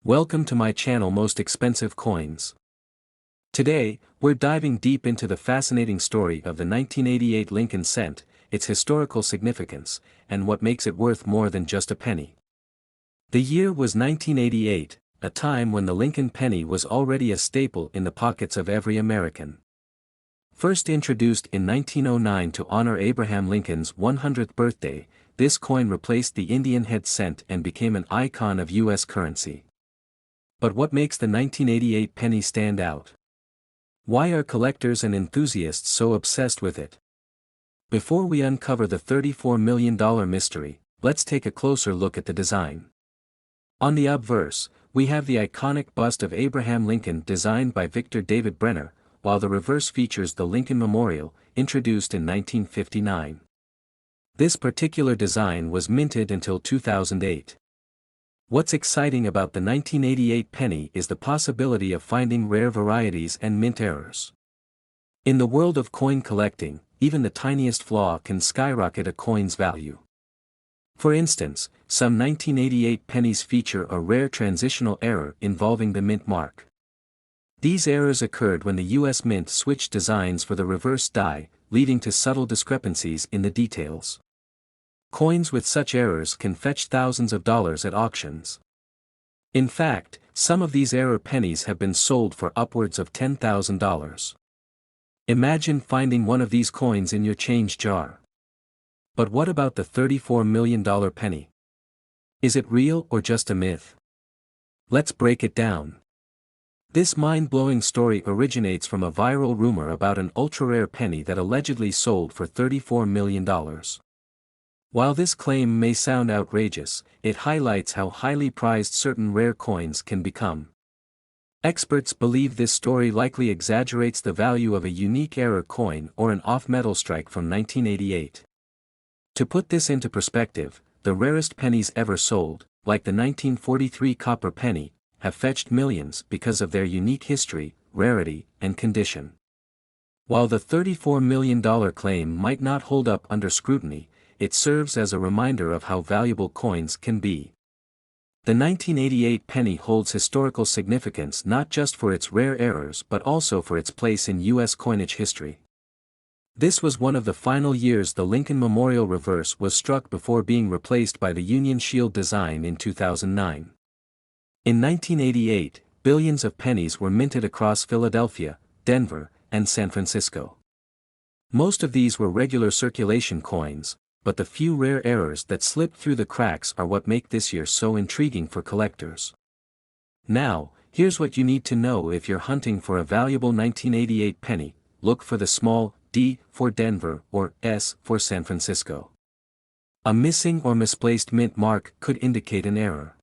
Welcome to my channel Most Expensive Coins. Today, we're diving deep into the fascinating story of the 1988 Lincoln cent, its historical significance, and what makes it worth more than just a penny. The year was 1988, a time when the Lincoln penny was already a staple in the pockets of every American. First introduced in 1909 to honor Abraham Lincoln's 100th birthday, this coin replaced the Indian head cent and became an icon of U.S. currency. But what makes the 1988 penny stand out? Why are collectors and enthusiasts so obsessed with it? Before we uncover the $34 million mystery, let's take a closer look at the design. On the obverse, we have the iconic bust of Abraham Lincoln designed by Victor David Brenner, while the reverse features the Lincoln Memorial, introduced in 1959. This particular design was minted until 2008. What's exciting about the 1988 penny is the possibility of finding rare varieties and mint errors. In the world of coin collecting, even the tiniest flaw can skyrocket a coin's value. For instance, some 1988 pennies feature a rare transitional error involving the mint mark. These errors occurred when the U.S. Mint switched designs for the reverse die, leading to subtle discrepancies in the details. Coins with such errors can fetch thousands of dollars at auctions. In fact, some of these error pennies have been sold for upwards of $10,000. Imagine finding one of these coins in your change jar. But what about the $34 million penny? Is it real or just a myth? Let's break it down. This mind-blowing story originates from a viral rumor about an ultra-rare penny that allegedly sold for $34 million. While this claim may sound outrageous, it highlights how highly prized certain rare coins can become. Experts believe this story likely exaggerates the value of a unique error coin or an off-metal strike from 1988. To put this into perspective, the rarest pennies ever sold, like the 1943 copper penny, have fetched millions because of their unique history, rarity, and condition. While the $34 million claim might not hold up under scrutiny, it serves as a reminder of how valuable coins can be. The 1988 penny holds historical significance not just for its rare errors but also for its place in U.S. coinage history. This was one of the final years the Lincoln Memorial reverse was struck before being replaced by the Union Shield design in 2009. In 1988, billions of pennies were minted across Philadelphia, Denver, and San Francisco. Most of these were regular circulation coins, but the few rare errors that slipped through the cracks are what make this year so intriguing for collectors. Now, here's what you need to know if you're hunting for a valuable 1988 penny: look for the small D for Denver or S for San Francisco. A missing or misplaced mint mark could indicate an error.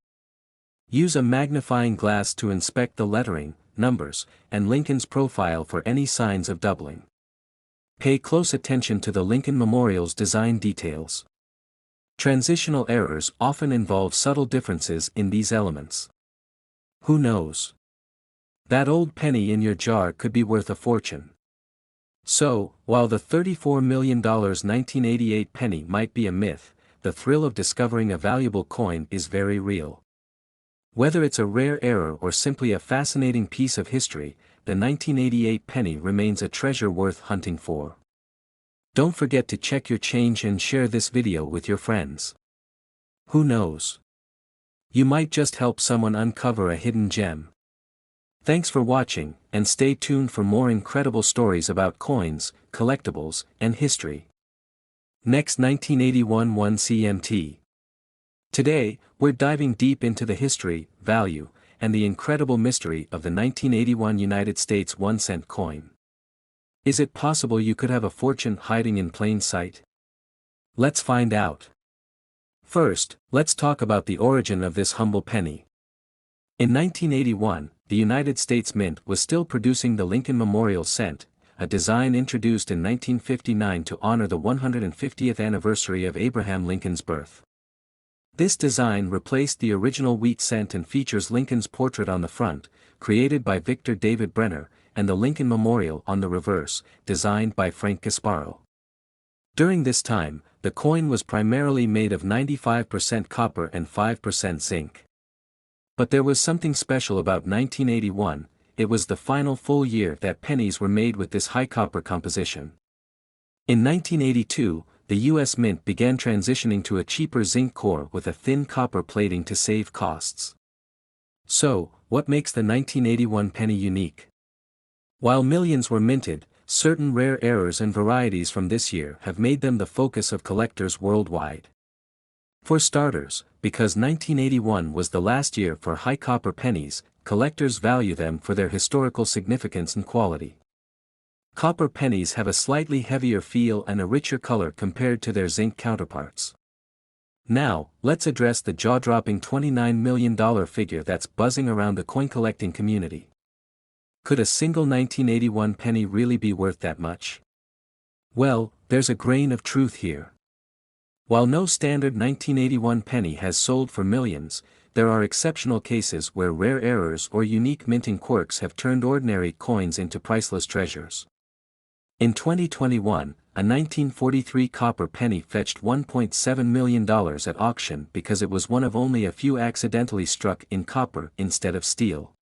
Use a magnifying glass to inspect the lettering, numbers, and Lincoln's profile for any signs of doubling. Pay close attention to the Lincoln Memorial's design details. Transitional errors often involve subtle differences in these elements. Who knows? That old penny in your jar could be worth a fortune. So, while the $34 million 1988 penny might be a myth, the thrill of discovering a valuable coin is very real. Whether it's a rare error or simply a fascinating piece of history, the 1988 penny remains a treasure worth hunting for. Don't forget to check your change and share this video with your friends. Who knows? You might just help someone uncover a hidden gem. Thanks for watching, and stay tuned for more incredible stories about coins, collectibles, and history. Next, 1981 1 CMT. Today, we're diving deep into the history, value, and the incredible mystery of the 1981 United States 1-cent coin. Is it possible you could have a fortune hiding in plain sight? Let's find out. First, let's talk about the origin of this humble penny. In 1981, the United States Mint was still producing the Lincoln Memorial cent, a design introduced in 1959 to honor the 150th anniversary of Abraham Lincoln's birth. This design replaced the original wheat cent and features Lincoln's portrait on the front, created by Victor David Brenner, and the Lincoln Memorial on the reverse, designed by Frank Gasparo. During this time, the coin was primarily made of 95% copper and 5% zinc. But there was something special about 1981, it was the final full year that pennies were made with this high copper composition. In 1982, the U.S. Mint began transitioning to a cheaper zinc core with a thin copper plating to save costs. So, what makes the 1981 penny unique? While millions were minted, certain rare errors and varieties from this year have made them the focus of collectors worldwide. For starters, because 1981 was the last year for high copper pennies, collectors value them for their historical significance and quality. Copper pennies have a slightly heavier feel and a richer color compared to their zinc counterparts. Now, let's address the jaw-dropping $29 million figure that's buzzing around the coin-collecting community. Could a single 1981 penny really be worth that much? Well, there's a grain of truth here. While no standard 1981 penny has sold for millions, there are exceptional cases where rare errors or unique minting quirks have turned ordinary coins into priceless treasures. In 2021, a 1943 copper penny fetched $1.7 million at auction because it was one of only a few accidentally struck in copper instead of steel.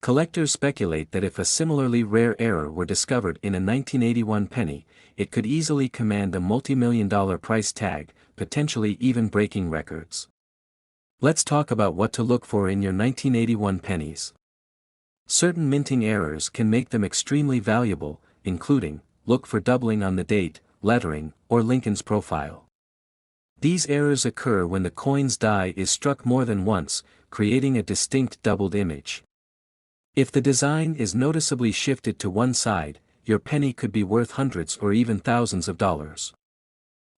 Collectors speculate that if a similarly rare error were discovered in a 1981 penny, it could easily command a multi-million-dollar price tag, potentially even breaking records. Let's talk about what to look for in your 1981 pennies. Certain minting errors can make them extremely valuable, including, look for doubling on the date, lettering, or Lincoln's profile. These errors occur when the coin's die is struck more than once, creating a distinct doubled image. If the design is noticeably shifted to one side, your penny could be worth hundreds or even thousands of dollars.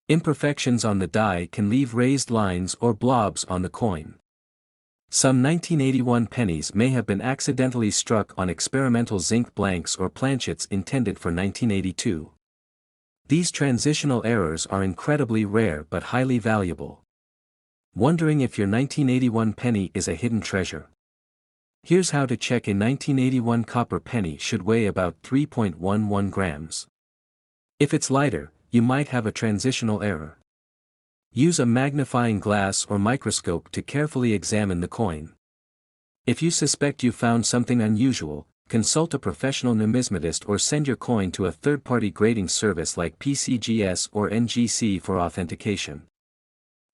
Imperfections on the die can leave raised lines or blobs on the coin. Some 1981 pennies may have been accidentally struck on experimental zinc blanks or planchets intended for 1982. These transitional errors are incredibly rare but highly valuable. Wondering if your 1981 penny is a hidden treasure? Here's how to check a 1981 copper penny should weigh about 3.11 grams. If it's lighter, you might have a transitional error. Use a magnifying glass or microscope to carefully examine the coin. If you suspect you found something unusual, consult a professional numismatist or send your coin to a third-party grading service like PCGS or NGC for authentication.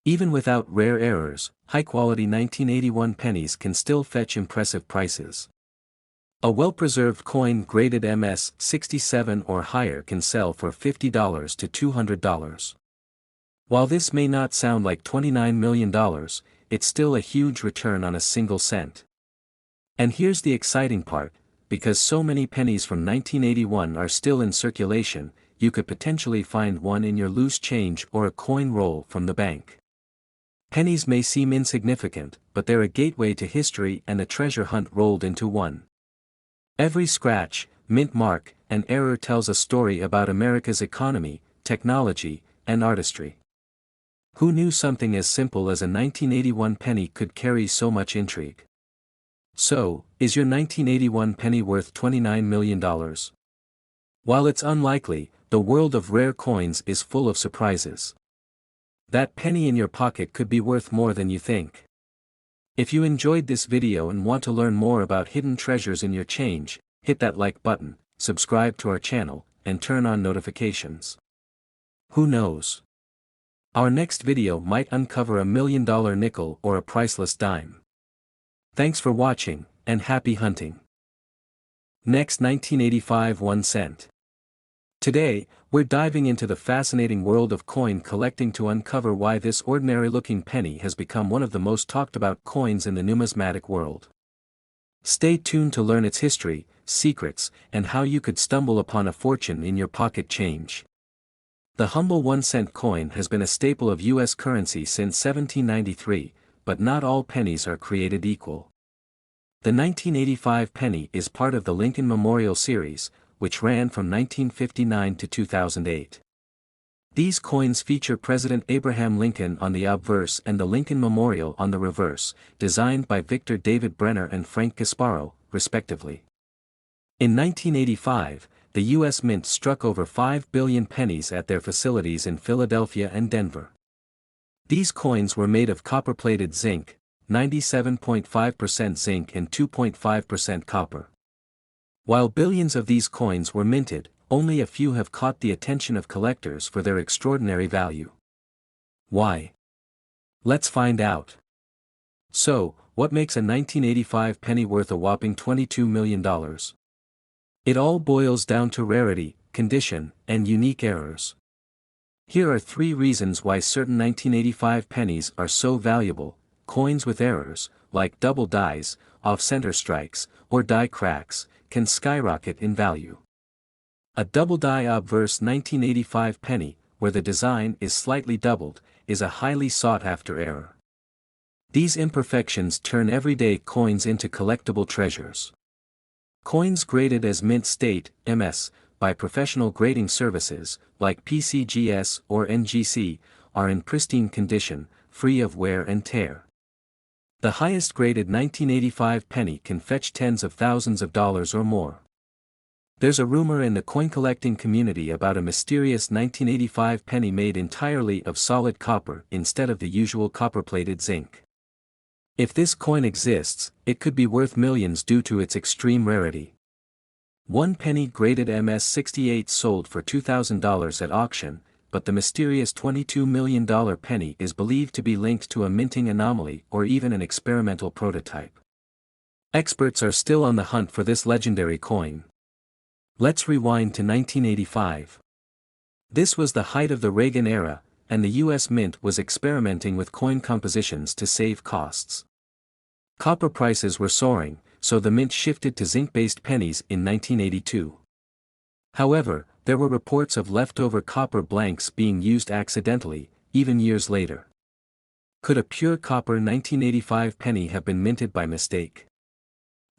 Even without rare errors, high-quality 1981 pennies can still fetch impressive prices. A well-preserved coin graded MS 67 or higher can sell for $50 to $200. While this may not sound like $29 million, it's still a huge return on a single cent. And here's the exciting part, because so many pennies from 1981 are still in circulation, you could potentially find one in your loose change or a coin roll from the bank. Pennies may seem insignificant, but they're a gateway to history and a treasure hunt rolled into one. Every scratch, mint mark, and error tells a story about America's economy, technology, and artistry. Who knew something as simple as a 1981 penny could carry so much intrigue? So, is your 1981 penny worth $29 million? While it's unlikely, the world of rare coins is full of surprises. That penny in your pocket could be worth more than you think. If you enjoyed this video and want to learn more about hidden treasures in your change, hit that like button, subscribe to our channel, and turn on notifications. Who knows? Our next video might uncover $1 million nickel or a priceless dime. Thanks for watching, and happy hunting. Next, 1985 1 cent. Today, we're diving into the fascinating world of coin collecting to uncover why this ordinary-looking penny has become one of the most talked-about coins in the numismatic world. Stay tuned to learn its history, secrets, and how you could stumble upon a fortune in your pocket change. The humble 1-cent coin has been a staple of U.S. currency since 1793, but not all pennies are created equal. The 1985 penny is part of the Lincoln Memorial series, which ran from 1959 to 2008. These coins feature President Abraham Lincoln on the obverse and the Lincoln Memorial on the reverse, designed by Victor David Brenner and Frank Gasparo, respectively. In 1985, the U.S. Mint struck over 5 billion pennies at their facilities in Philadelphia and Denver. These coins were made of copper-plated zinc, 97.5% zinc and 2.5% copper. While billions of these coins were minted, only a few have caught the attention of collectors for their extraordinary value. Why? Let's find out. So, what makes a 1985 penny worth a whopping $22 million? It all boils down to rarity, condition, and unique errors. Here are 3 reasons why certain 1985 pennies are so valuable. Coins with errors, like double dies, off-center strikes, or die cracks, can skyrocket in value. A double die obverse 1985 penny, where the design is slightly doubled, is a highly sought-after error. These imperfections turn everyday coins into collectible treasures. Coins graded as mint state, MS, by professional grading services, like PCGS or NGC, are in pristine condition, free of wear and tear. The highest graded 1985 penny can fetch tens of thousands of dollars or more. There's a rumor in the coin collecting community about a mysterious 1985 penny made entirely of solid copper instead of the usual copper-plated zinc. If this coin exists, it could be worth millions due to its extreme rarity. One penny graded MS-68 sold for $2,000 at auction, but the mysterious $22 million penny is believed to be linked to a minting anomaly or even an experimental prototype. Experts are still on the hunt for this legendary coin. Let's rewind to 1985. This was the height of the Reagan era, and the US Mint was experimenting with coin compositions to save costs. Copper prices were soaring, so the Mint shifted to zinc-based pennies in 1982. However, there were reports of leftover copper blanks being used accidentally, even years later. Could a pure copper 1985 penny have been minted by mistake?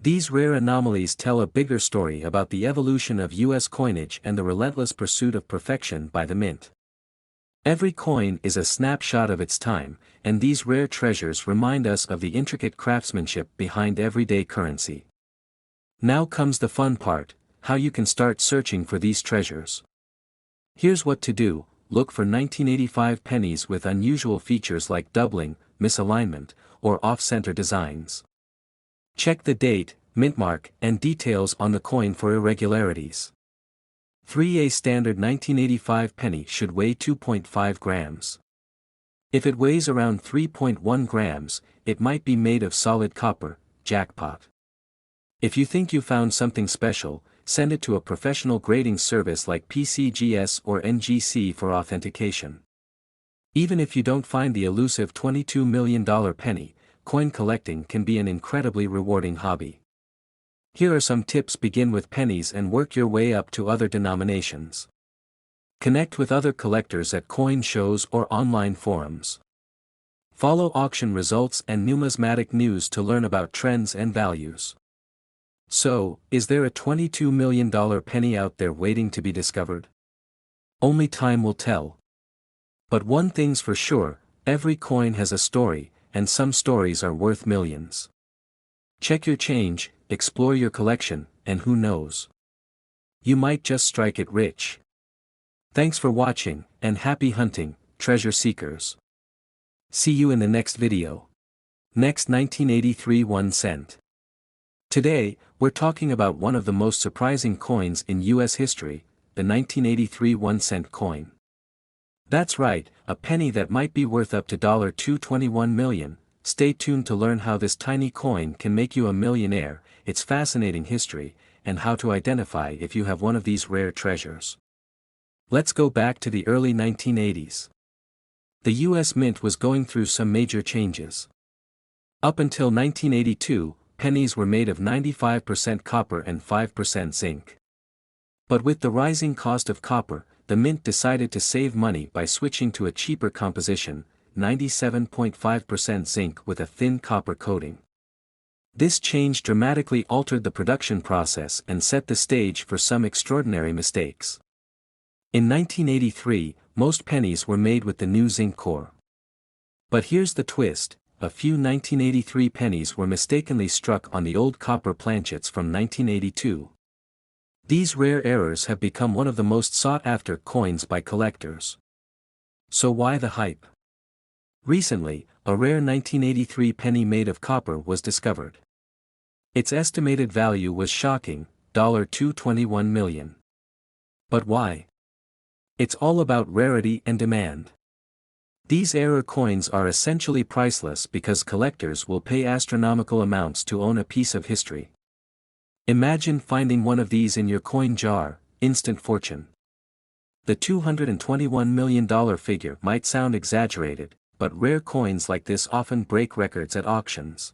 These rare anomalies tell a bigger story about the evolution of US coinage and the relentless pursuit of perfection by the Mint. Every coin is a snapshot of its time, and these rare treasures remind us of the intricate craftsmanship behind everyday currency. Now comes the fun part, how you can start searching for these treasures. Here's what to do: look for 1985 pennies with unusual features like doubling, misalignment, or off-center designs. Check the date, mint mark, and details on the coin for irregularities. 3A standard 1985 penny should weigh 2.5 grams. If it weighs around 3.1 grams, it might be made of solid copper. Jackpot. If you think you found something special, send it to a professional grading service like PCGS or NGC for authentication. Even if you don't find the elusive $22 million penny, coin collecting can be an incredibly rewarding hobby. Here are some tips: begin with pennies and work your way up to other denominations. Connect with other collectors at coin shows or online forums. Follow auction results and numismatic news to learn about trends and values. So, is there a $22 million penny out there waiting to be discovered? Only time will tell. But one thing's for sure, every coin has a story, and some stories are worth millions. Check your change, explore your collection, and who knows? You might just strike it rich. Thanks for watching, and happy hunting, treasure seekers. See you in the next video. Next 1983 1 cent. Today, we're talking about one of the most surprising coins in US history, the 1983 1 cent coin. That's right, a penny that might be worth up to $221 million. Stay tuned to learn how this tiny coin can make you a millionaire, its fascinating history, and how to identify if you have one of these rare treasures. Let's go back to the early 1980s. The US Mint was going through some major changes. Up until 1982, pennies were made of 95% copper and 5% zinc. But with the rising cost of copper, the Mint decided to save money by switching to a cheaper composition, 97.5% zinc with a thin copper coating. This change dramatically altered the production process and set the stage for some extraordinary mistakes. In 1983, most pennies were made with the new zinc core. But here's the twist: a few 1983 pennies were mistakenly struck on the old copper planchets from 1982. These rare errors have become one of the most sought-after coins by collectors. So why the hype? Recently, a rare 1983 penny made of copper was discovered. Its estimated value was shocking, $221 million. But why? It's all about rarity and demand. These error coins are essentially priceless because collectors will pay astronomical amounts to own a piece of history. Imagine finding one of these in your coin jar, instant fortune. The $221 million figure might sound exaggerated, but rare coins like this often break records at auctions.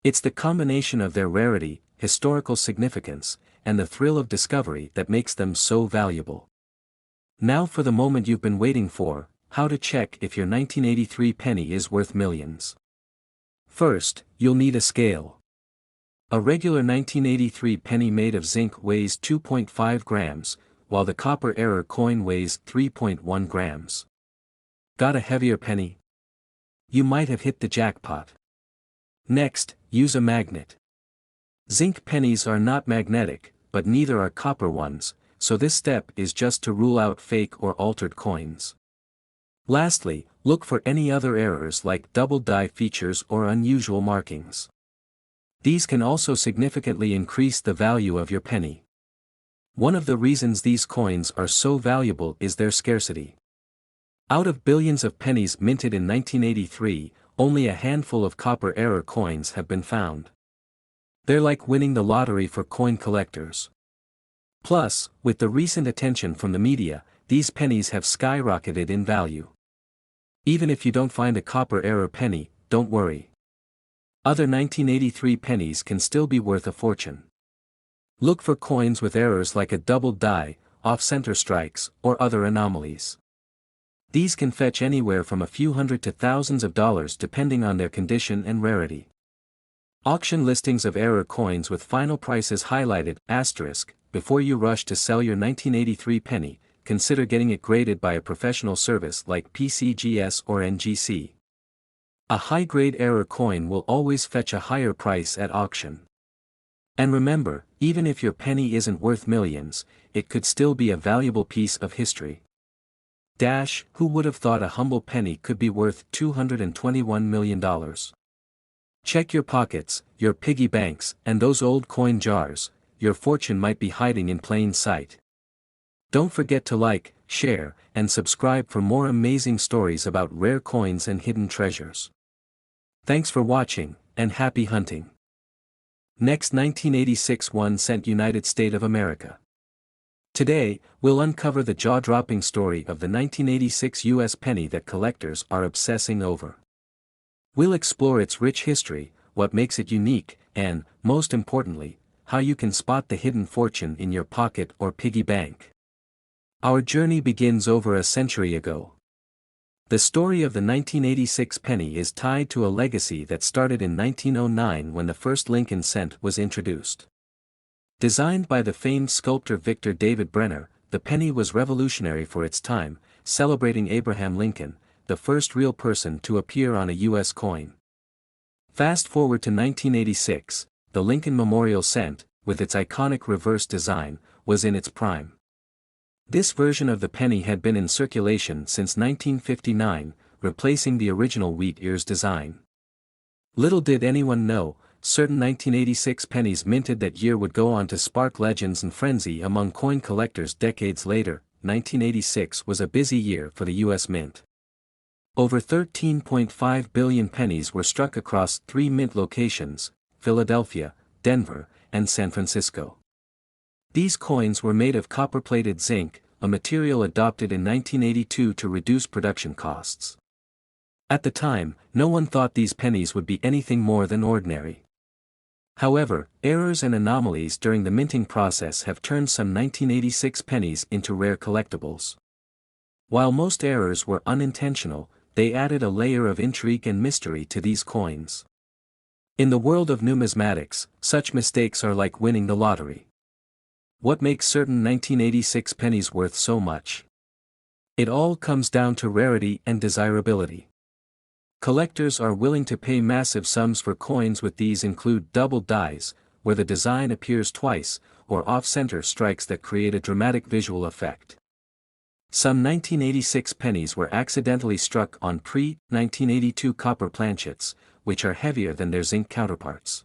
It's the combination of their rarity, historical significance, and the thrill of discovery that makes them so valuable. Now for the moment you've been waiting for: how to check if your 1983 penny is worth millions. First, you'll need a scale. A regular 1983 penny made of zinc weighs 2.5 grams, while the copper error coin weighs 3.1 grams. Got a heavier penny? You might have hit the jackpot. Next, use a magnet. Zinc pennies are not magnetic, but neither are copper ones, so this step is just to rule out fake or altered coins. Lastly, look for any other errors like double die features or unusual markings. These can also significantly increase the value of your penny. One of the reasons these coins are so valuable is their scarcity. Out of billions of pennies minted in 1983, only a handful of copper error coins have been found. They're like winning the lottery for coin collectors. Plus, with the recent attention from the media, these pennies have skyrocketed in value. Even if you don't find a copper error penny, don't worry. Other 1983 pennies can still be worth a fortune. Look for coins with errors like a double die, off-center strikes, or other anomalies. These can fetch anywhere from a few hundred to thousands of dollars depending on their condition and rarity. Auction listings of error coins with final prices highlighted, *, before you rush to sell your 1983 penny, consider getting it graded by a professional service like PCGS or NGC. A high-grade error coin will always fetch a higher price at auction. And remember, even if your penny isn't worth millions, it could still be a valuable piece of history. Who would have thought a humble penny could be worth $221 million? Check your pockets, your piggy banks, and those old coin jars. Your fortune might be hiding in plain sight. Don't forget to like, share, and subscribe for more amazing stories about rare coins and hidden treasures. Thanks for watching, and happy hunting. Next, 1986 1-cent United States of America. Today, we'll uncover the jaw-dropping story of the 1986 U.S. penny that collectors are obsessing over. We'll explore its rich history, what makes it unique, and, most importantly, how you can spot the hidden fortune in your pocket or piggy bank. Our journey begins over a century ago. The story of the 1986 penny is tied to a legacy that started in 1909 when the first Lincoln cent was introduced. Designed by the famed sculptor Victor David Brenner, the penny was revolutionary for its time, celebrating Abraham Lincoln, the first real person to appear on a U.S. coin. Fast forward to 1986, the Lincoln Memorial Cent, with its iconic reverse design, was in its prime. This version of the penny had been in circulation since 1959, replacing the original wheat ears design. Little did anyone know, certain 1986 pennies minted that year would go on to spark legends and frenzy among coin collectors decades later. 1986 was a busy year for the U.S. Mint. Over 13.5 billion pennies were struck across 3 mint locations: Philadelphia, Denver, and San Francisco. These coins were made of copper-plated zinc, a material adopted in 1982 to reduce production costs. At the time, no one thought these pennies would be anything more than ordinary. However, errors and anomalies during the minting process have turned some 1986 pennies into rare collectibles. While most errors were unintentional, they added a layer of intrigue and mystery to these coins. In the world of numismatics, such mistakes are like winning the lottery. What makes certain 1986 pennies worth so much? It all comes down to rarity and desirability. Collectors are willing to pay massive sums for coins with these include double dies, where the design appears twice, or off-center strikes that create a dramatic visual effect. Some 1986 pennies were accidentally struck on pre-1982 copper planchets, which are heavier than their zinc counterparts.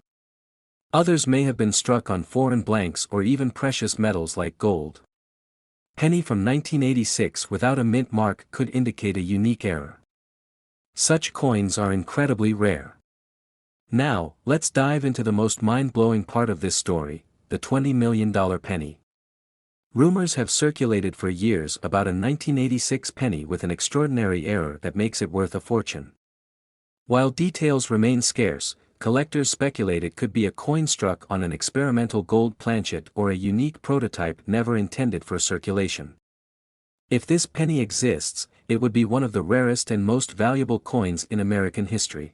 Others may have been struck on foreign blanks or even precious metals like gold. Penny from 1986 without a mint mark could indicate a unique error. Such coins are incredibly rare. Now, let's dive into the most mind-blowing part of this story, the $20 million penny. Rumors have circulated for years about a 1986 penny with an extraordinary error that makes it worth a fortune. While details remain scarce, collectors speculate it could be a coin struck on an experimental gold planchet or a unique prototype never intended for circulation. If this penny exists, it would be one of the rarest and most valuable coins in American history.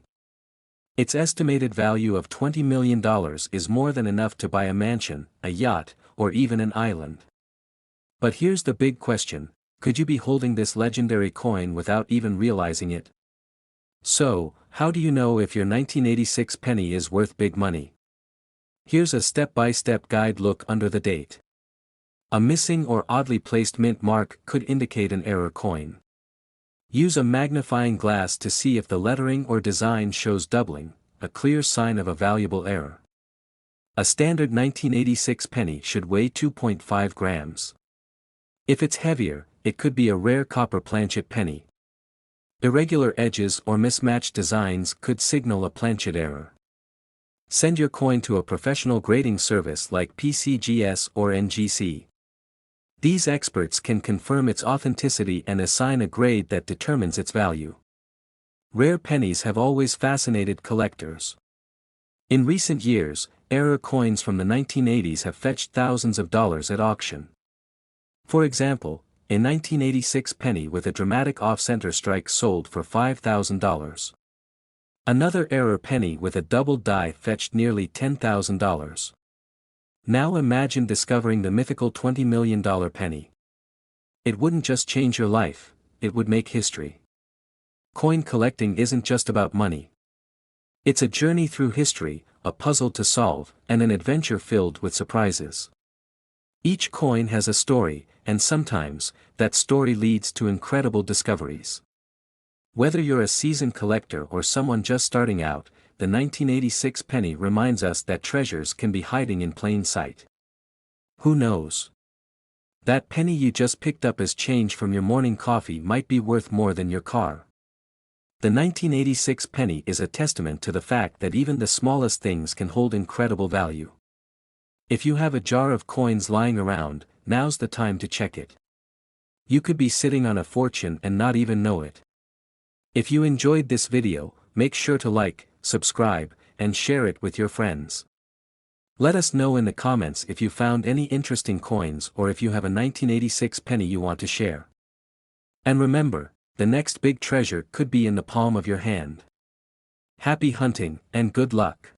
Its estimated value of $20 million is more than enough to buy a mansion, a yacht, or even an island. But here's the big question: could you be holding this legendary coin without even realizing it? So, how do you know if your 1986 penny is worth big money? Here's a step-by-step guide look under the date. A missing or oddly placed mint mark could indicate an error coin. Use a magnifying glass to see if the lettering or design shows doubling, a clear sign of a valuable error. A standard 1986 penny should weigh 2.5 grams. If it's heavier, it could be a rare copper planchet penny. Irregular edges or mismatched designs could signal a planchet error. Send your coin to a professional grading service like PCGS or NGC. These experts can confirm its authenticity and assign a grade that determines its value. Rare pennies have always fascinated collectors. In recent years, error coins from the 1980s have fetched thousands of dollars at auction. For example, a 1986 penny with a dramatic off-center strike sold for $5,000. Another error penny with a doubled die fetched nearly $10,000. Now imagine discovering the mythical $20 million penny. It wouldn't just change your life, it would make history. Coin collecting isn't just about money. It's a journey through history, a puzzle to solve, and an adventure filled with surprises. Each coin has a story, and sometimes, that story leads to incredible discoveries. Whether you're a seasoned collector or someone just starting out, the 1986 penny reminds us that treasures can be hiding in plain sight. Who knows? That penny you just picked up as change from your morning coffee might be worth more than your car. The 1986 penny is a testament to the fact that even the smallest things can hold incredible value. If you have a jar of coins lying around, now's the time to check it. You could be sitting on a fortune and not even know it. If you enjoyed this video, make sure to like, subscribe, and share it with your friends. Let us know in the comments if you found any interesting coins or if you have a 1986 penny you want to share. And remember, the next big treasure could be in the palm of your hand. Happy hunting, and good luck!